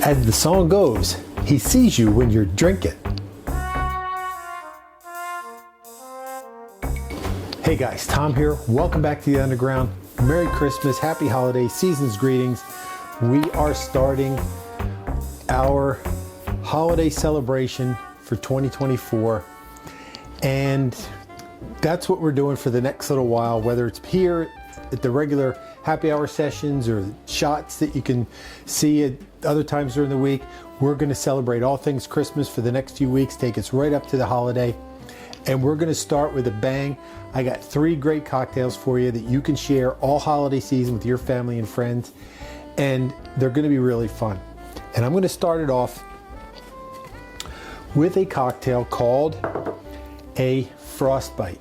As the song goes, he sees you when you're drinking. Hey guys, Tom here. Welcome back to the Underground. Merry Christmas, Happy Holidays, Season's greetings. We are starting our holiday celebration for 2024, and that's what we're doing for the next little while, whether it's here at the regular happy hour sessions or shots that you can see at other times during the week. We're going to celebrate all things Christmas for the next few weeks, take us right up to the holiday, and we're going to start with a bang. I got 3 great cocktails for you that you can share all holiday season with your family and friends, and they're going to be really fun. And I'm going to start it off with a cocktail called a Frostbite.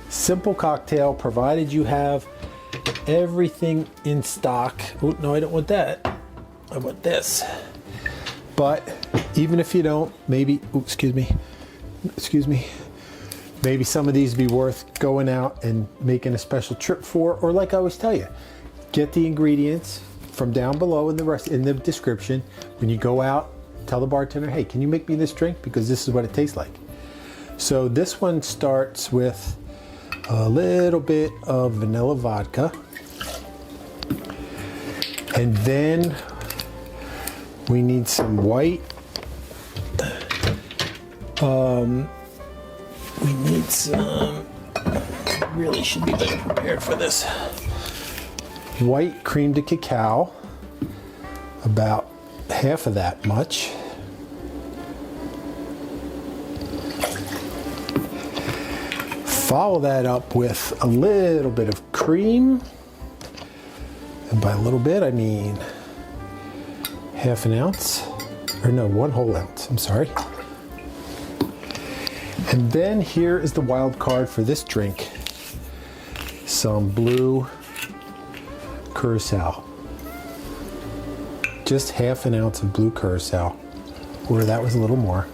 Simple cocktail, provided you have everything in stock. Oh, no, I don't want that. I want this. But even if you don't, maybe, excuse me, maybe some of these would be worth going out and making a special trip for, or like I always tell you, get the ingredients from down below in the description. When you go out, tell the bartender, hey, can you make me this drink? Because this is what it tastes like. So this one starts with a little bit of vanilla vodka. And then we need some white. We need some, really should be better prepared for this. White cream de cacao, about half of that much. Follow that up with a little bit of cream. And by a little bit, I mean half an ounce, or no, 1 whole ounce, I'm sorry. And then here is the wild card for this drink. Some blue curacao. Just half an ounce of blue curacao, or that was a little more.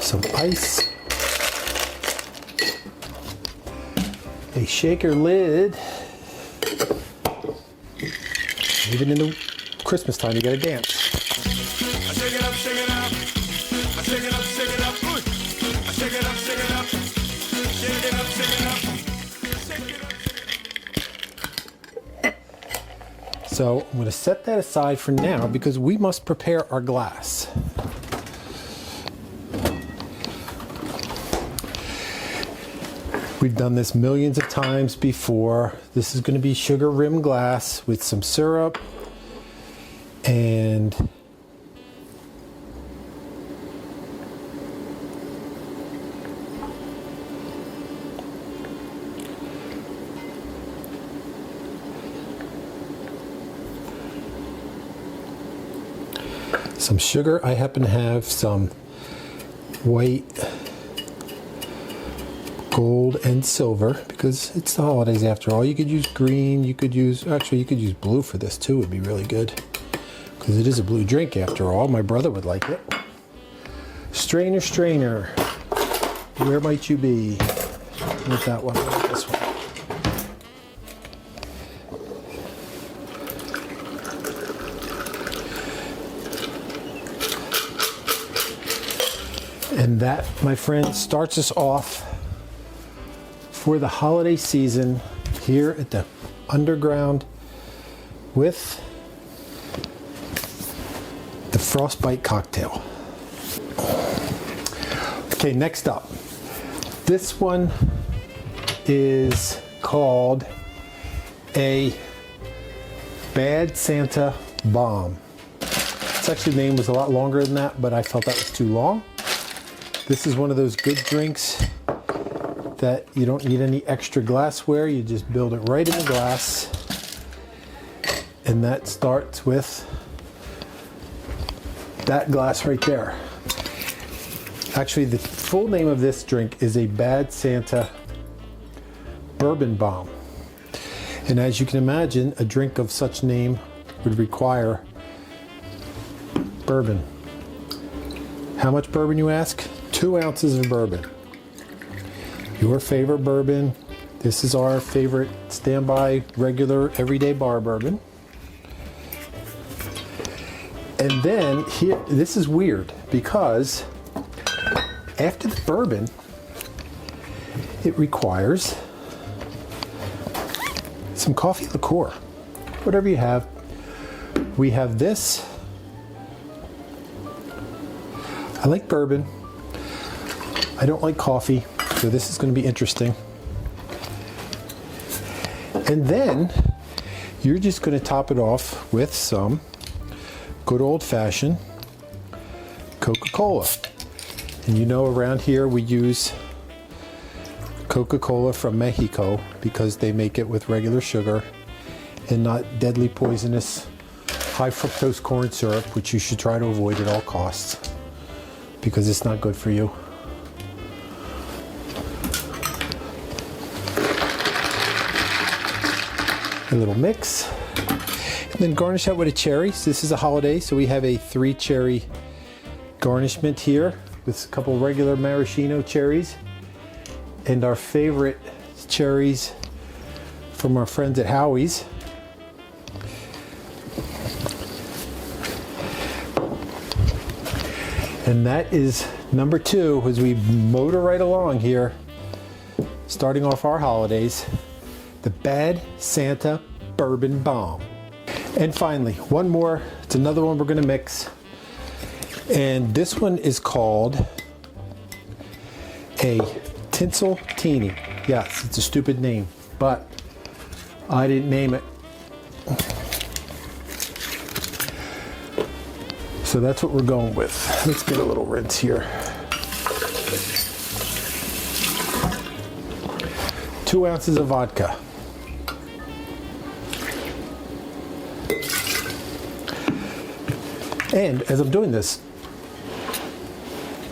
Some ice, a shaker lid. Even in the Christmas time, you gotta dance. Shake it up, shake it up. Shake it up, shake it up. Shake it up, shake it up. Shake it up, shake it up. So I'm gonna set that aside for now because we must prepare our glass. We've done this millions of times before. This is going to be sugar rim glass with some syrup and some sugar. I happen to have some white, gold, and silver because it's the holidays after all. You could use green, you could use blue for this too. Would be really good because it is a blue drink after all. My brother would like it. Strainer, strainer, where might you be? Not that one, not this one. And that, my friend, starts us off for the holiday season here at the Underground with the Frostbite cocktail. Okay, next up. This one is called a Bad Santa Bomb. Its actually name was a lot longer than that, but I felt that was too long. This is one of those good drinks that you don't need any extra glassware. You just build it right in the glass. And that starts with that glass right there. Actually, the full name of this drink is a Bad Santa Bourbon Bomb. And as you can imagine, a drink of such name would require bourbon. How much bourbon, you ask? 2 ounces of bourbon. Your favorite bourbon. This is our favorite standby, regular, everyday bar bourbon. And then here, this is weird because after the bourbon, it requires some coffee liqueur. Whatever you have. We have this. I like bourbon. I don't like coffee, so this is going to be interesting. And then you're just going to top it off with some good old-fashioned Coca-Cola. And you know around here we use Coca-Cola from Mexico because they make it with regular sugar and not deadly poisonous high fructose corn syrup, which you should try to avoid at all costs because it's not good for you. A little mix, and then garnish that with a cherry. So this is a holiday, so we have a 3-cherry garnishment here with a couple regular maraschino cherries and our favorite cherries from our friends at Howie's. And that is number 2 as we motor right along here, starting off our holidays. The Bad Santa Bourbon Bomb. And finally, one more. It's another one we're going to mix. And this one is called a Tinsel Teeny. Yes, it's a stupid name, but I didn't name it. So that's what we're going with. Let's get a little rinse here. 2 ounces of vodka. And as I'm doing this,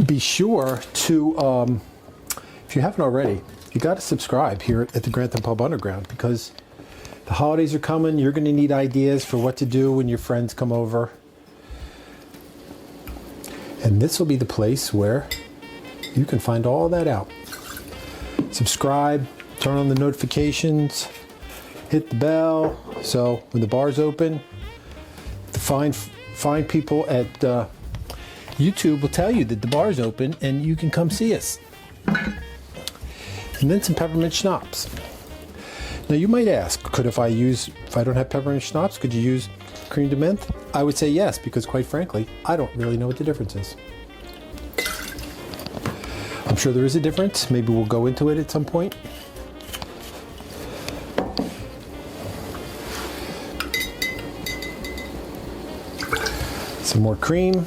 be sure to, if you haven't already, you got to subscribe here at the Grantham Pub Underground because the holidays are coming. You're going to need ideas for what to do when your friends come over. And this will be the place where you can find all that out. Subscribe, turn on the notifications, hit the bell, so when the bar's open, the fine people at YouTube will tell you that the bar's open and you can come see us. And then some peppermint schnapps. Now you might ask, if I don't have peppermint schnapps, could you use cream de menthe? I would say yes, because quite frankly, I don't really know what the difference is. I'm sure there is a difference. Maybe we'll go into it at some point. Some more cream.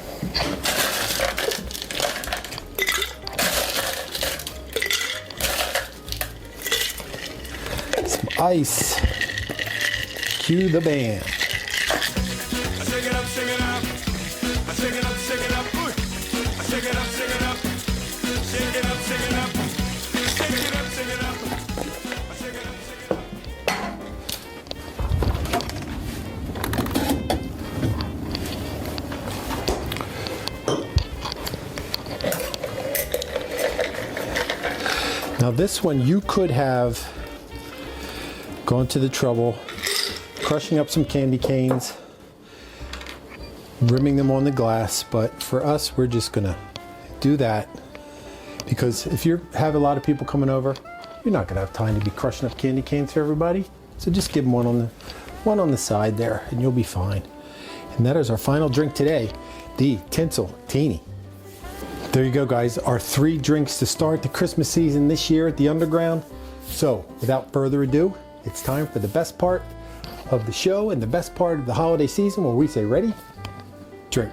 Some ice. Cue the band. Shake it up, shake it up. Shake it up, shake it up. Shake it up, shake it up. Shake it up, shake it up. Shake it up, shake it up. Shake it up, shake it up. Now this one you could have gone to the trouble crushing up some candy canes, rimming them on the glass, but for us we're just gonna do that because if you have a lot of people coming over, you're not gonna have time to be crushing up candy canes for everybody. So just give them one on the side there and you'll be fine. And that is our final drink today, the Tinsel Teeny. There you go, guys, our 3 drinks to start the Christmas season this year at the Underground. So without further ado, it's time for the best part of the show and the best part of the holiday season where we say ready, drink.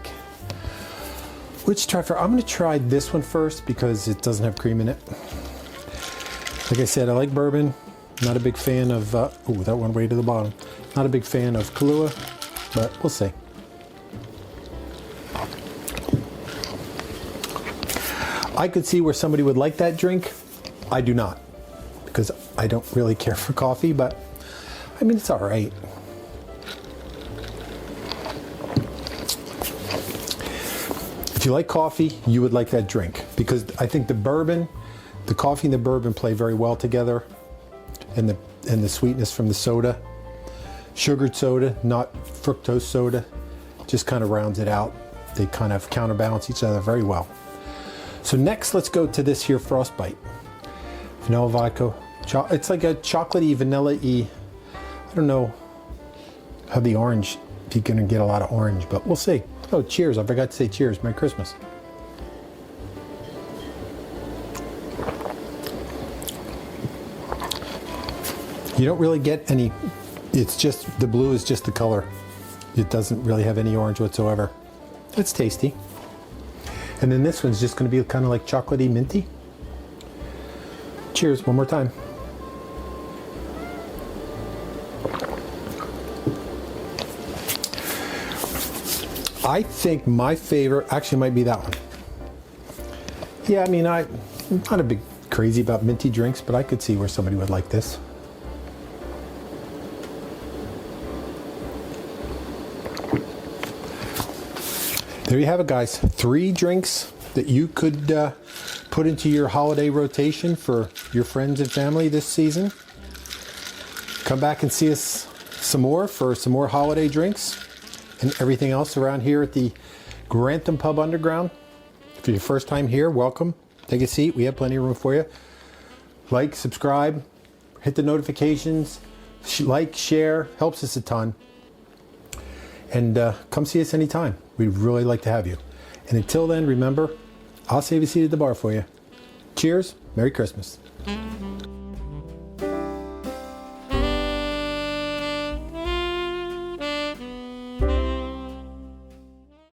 Which try for? I'm going to try this one first because it doesn't have cream in it. Like I said, I like bourbon. Not a big fan of, that went way to the bottom. Not a big fan of Kahlua, but we'll see. I could see where somebody would like that drink. I do not, because I don't really care for coffee, but I mean, it's all right. If you like coffee, you would like that drink because I think the bourbon The coffee and the bourbon play very well together, and the sweetness from the soda. Sugared soda, not fructose soda, just kind of rounds it out. They kind of counterbalance each other very well. So next, let's go to this here Frostbite. Vanilla vodka. It's like a chocolatey, vanilla-y. I don't know how the orange, if you're gonna get a lot of orange, but we'll see. Oh, cheers. I forgot to say cheers. Merry Christmas. You don't really get any, it's just, the blue is just the color. It doesn't really have any orange whatsoever. It's tasty. And then this one's just gonna be kind of like chocolatey, minty. Cheers, one more time. I think my favorite actually might be that one. Yeah, I mean, I'm not a big crazy about minty drinks, but I could see where somebody would like this. There you have it, guys. 3 drinks that you could put into your holiday rotation for your friends and family this season. Come back and see us some more for some more holiday drinks and everything else around here at the Grantham Pub Underground. If it's your first time here, welcome. Take a seat. We have plenty of room for you. Like, subscribe, hit the notifications, like, share, helps us a ton. And come see us anytime. We'd really like to have you. And until then, remember, I'll save a seat at the bar for you. Cheers. Merry Christmas.